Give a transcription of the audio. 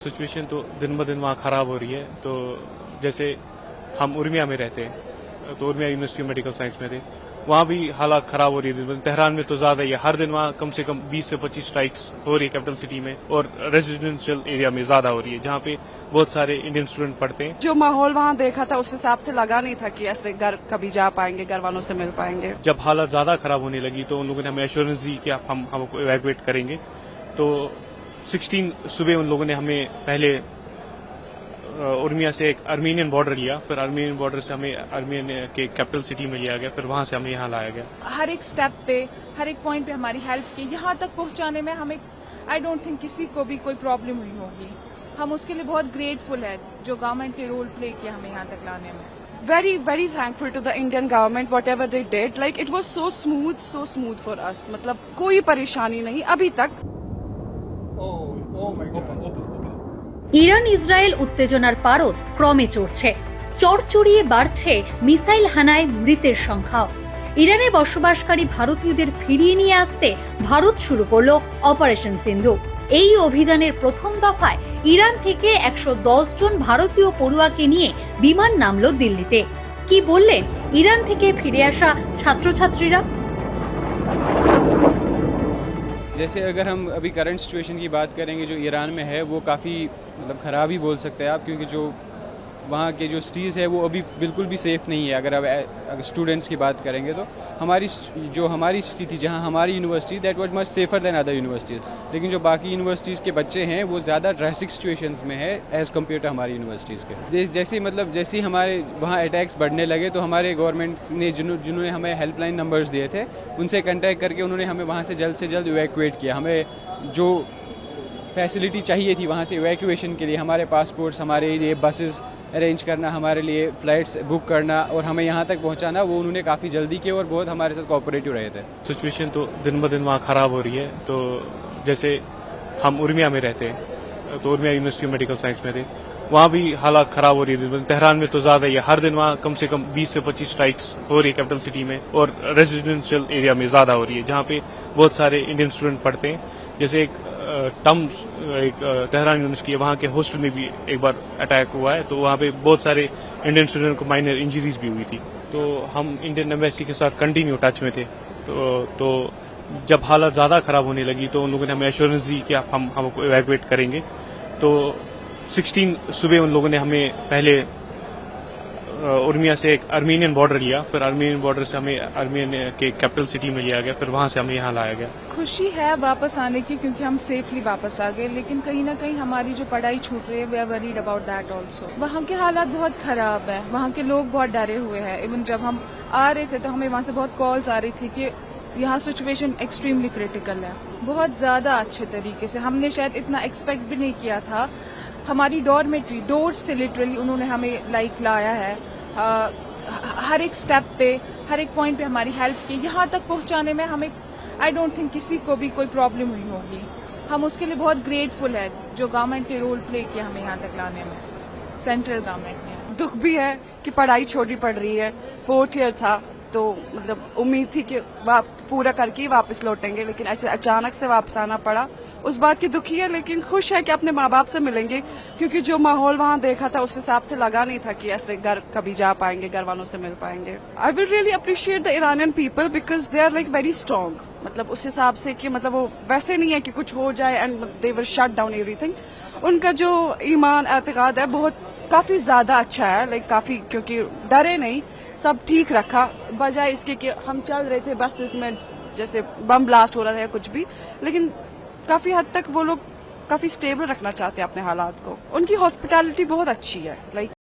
Situation तो दिन ब दिन वहाँ ख़राब हो रही है। तो जैसे हम उर्मिया में रहते हैं, तो उर्मिया यूनिवर्सिटी मेडिकल साइंस में थे, वहाँ भी हालात ख़राब हो रही है। तेहरान में तो ज़्यादा ही है, हर दिन वहाँ कम से कम 20 से 25 स्ट्राइक्स हो रही है कैपिटल सिटी में, और रेजिडेंशियल एरिया में ज़्यादा हो रही है, जहाँ पे बहुत सारे इंडियन स्टूडेंट पढ़ते हैं। जो माहौल वहाँ देखा था उस हिसाब से लगा नहीं था कि ऐसे घर कभी जा पाएंगे, घर वालों से मिल पाएंगे। जब हालात ज़्यादा ख़राब होने लगी तो उन लोगों ने हमें एश्योरेंस दी कि हम हमको इवैक्यूएट करेंगे। तो 16 सुबह उन लोगों ने हमें पहले उर्मिया से एक अर्मीनियन बॉर्डर लिया, फिर अर्मीनियन बॉर्डर से हमें अर्मीनियन के कैपिटल सिटी में लिया गया, फिर वहाँ से हमें यहाँ लाया गया। हर एक स्टेप पे, हर एक पॉइंट पे हमारी हेल्प की, यहाँ तक पहुँचाने में हमें आई डोंट थिंक किसी को भी कोई प्रॉब्लम हुई होगी। हम उसके लिए बहुत ग्रेटफुल है जो गवर्नमेंट ने रोल प्ले किया हमें यहाँ तक लाने में। Very, very thankful to the Indian government, whatever they did. Like it was so smooth for us. मतलब कोई परेशानी नहीं अभी तक। ইরান ইসরায়েল উত্তেজনার পারদ ক্রমে চড়ছে, চড়চড়িয়ে বাড়ছে মিসাইল হানায় মৃতের সংখ্যাও। ইরানে বসবাসকারী ভারতীয়দের ফিরিয়ে নিয়ে আসতে ভারত শুরু করলো অপারেশন সিন্ধু। এই অভিযানের প্রথম দফায় ইরান থেকে 110 জন ভারতীয় পড়ুয়াকে নিয়ে বিমান নামলো দিল্লিতে। কি বললেন ইরান থেকে ফিরে আসা ছাত্রছাত্রীরা? जैसे अगर हम अभी करंट सिचुएशन की बात करेंगे जो ईरान में है, वो काफ़ी मतलब ख़राब ही बोल सकते हैं आप, क्योंकि जो वहाँ के जो सिटीज़ है वो अभी बिल्कुल भी सेफ़ नहीं है। अगर स्टूडेंट्स की बात करेंगे तो हमारी सिटी थी जहाँ हमारी university, that was much safer than other universities. लेकिन जो बाकी यूनिवर्सिटीज़ के बच्चे हैं वो ज़्यादा ड्रेस्टिक सिचुएशंस में है एज़ कम्पेयर टू हमारी यूनिवर्सिटीज़ के। जैसे ही हमारे वहाँ अटैक्स बढ़ने लगे तो हमारे गवर्नमेंट ने जिन्होंने हमें हेल्पलाइन नंबर्स दिए थे उनसे कॉन्टैक्ट करके उन्होंने हमें वहाँ से जल्द इवैक्यूएट किया। हमें जो फैसिलिटी चाहिए थी वहाँ से इवैक्यूएशन के लिए, हमारे पासपोर्ट्स, हमारे लिए बसेस अरेंज करना, हमारे लिए फ़्लाइट्स बुक करना और हमें यहाँ तक पहुँचाना, वो उन्होंने काफ़ी जल्दी किया और बहुत हमारे साथ कोऑपरेटिव रहे थे। सिचुएशन तो दिन ब दिन वहाँ ख़राब हो रही है। तो जैसे हम उर्मिया में रहते हैं, तो उर्मिया यूनिवर्सिटी मेडिकल साइंस में थे, वहाँ भी हालात ख़राब हो रही है। तेहरान में तो ज़्यादा ही है, हर दिन वहाँ कम से कम 20 से 25 स्ट्राइक्स हो रही है कैपिटल सिटी में, और रेजिडेंशियल एरिया में ज़्यादा हो रही है, जहाँ पे बहुत सारे इंडियन स्टूडेंट पढ़ते हैं। जैसे एक तेहरान यूनिवर्सिटी है, वहाँ के हॉस्टल में भी एक बार अटैक हुआ है, तो वहाँ पे बहुत सारे इंडियन स्टूडेंट को माइनर इंजरीज भी हुई थी। तो हम इंडियन एम्बेसी के साथ कंटिन्यू टच में थे। तो जब हालत ज़्यादा ख़राब होने लगी तो उन लोगों ने हमें एश्योरेंस दी कि हमको इवैक्यूएट करेंगे। तो 16 सुबह उन लोगों ने हमें पहले उर्मिया से एक अर्मीनियन बॉर्डर लिया, फिर अर्मीनियन बॉर्डर से हमें अर्मीनियन के कैपिटल सिटी में लिया गया, फिर वहाँ से हमें यहाँ लाया गया। खुशी है वापस आने की क्योंकि हम सेफली वापस आ गए, लेकिन कहीं ना कहीं हमारी जो पढ़ाई छूट रही है we are worried about that also. वहाँ के हालात बहुत खराब है, वहाँ के लोग बहुत डरे हुए हैं। इवन जब हम आ रहे थे तो हमें वहाँ से बहुत कॉल्स आ रही थी कि यहाँ सिचुएशन एक्सट्रीमली क्रिटिकल है। बहुत ज़्यादा अच्छे तरीके से, हमने शायद इतना एक्सपेक्ट भी नहीं किया था। हमारी डॉर्मेट्री डोर से लिटरली उन्होंने हमें लाया है। हर एक स्टेप पे, हर एक पॉइंट पे हमारी हेल्प की, यहाँ तक पहुँचाने में हमें आई डोंट थिंक किसी को भी कोई प्रॉब्लम हुई होगी। हम उसके लिए बहुत ग्रेटफुल है जो गवर्नमेंट ने रोल प्ले किया हमें यहाँ तक लाने में, सेंट्रल गवर्नमेंट ने। दुख भी है कि पढ़ाई छोटी पड़ रही है, 4th ईयर था तो मतलब उम्मीद थी कि पूरा करके ही वापस लौटेंगे, लेकिन अचानक से वापस आना पड़ा। उस बात की दुखी है, लेकिन खुश है कि अपने माँ बाप से मिलेंगे, क्योंकि जो माहौल वहाँ देखा था उस हिसाब से लगा नहीं था कि ऐसे घर कभी जा पाएंगे, घर वालों से मिल पाएंगे। I will really appreciate the Iranian people because they are like very strong. मतलब उस हिसाब से कि मतलब वो वैसे नहीं है कि कुछ हो जाए and they will shut down everything. उनका जो ईमान एतकाद है बहुत काफी ज्यादा अच्छा है, लाइक काफी, क्योंकि डरे नहीं, सब ठीक रखा, बजाय इसके कि हम चल रहे थे बसेस में जैसे बम ब्लास्ट हो रहा था या कुछ भी, लेकिन काफी हद तक वो लोग काफी स्टेबल रखना चाहते हैं अपने हालात को। उनकी हॉस्पिटैलिटी बहुत अच्छी है, लाइक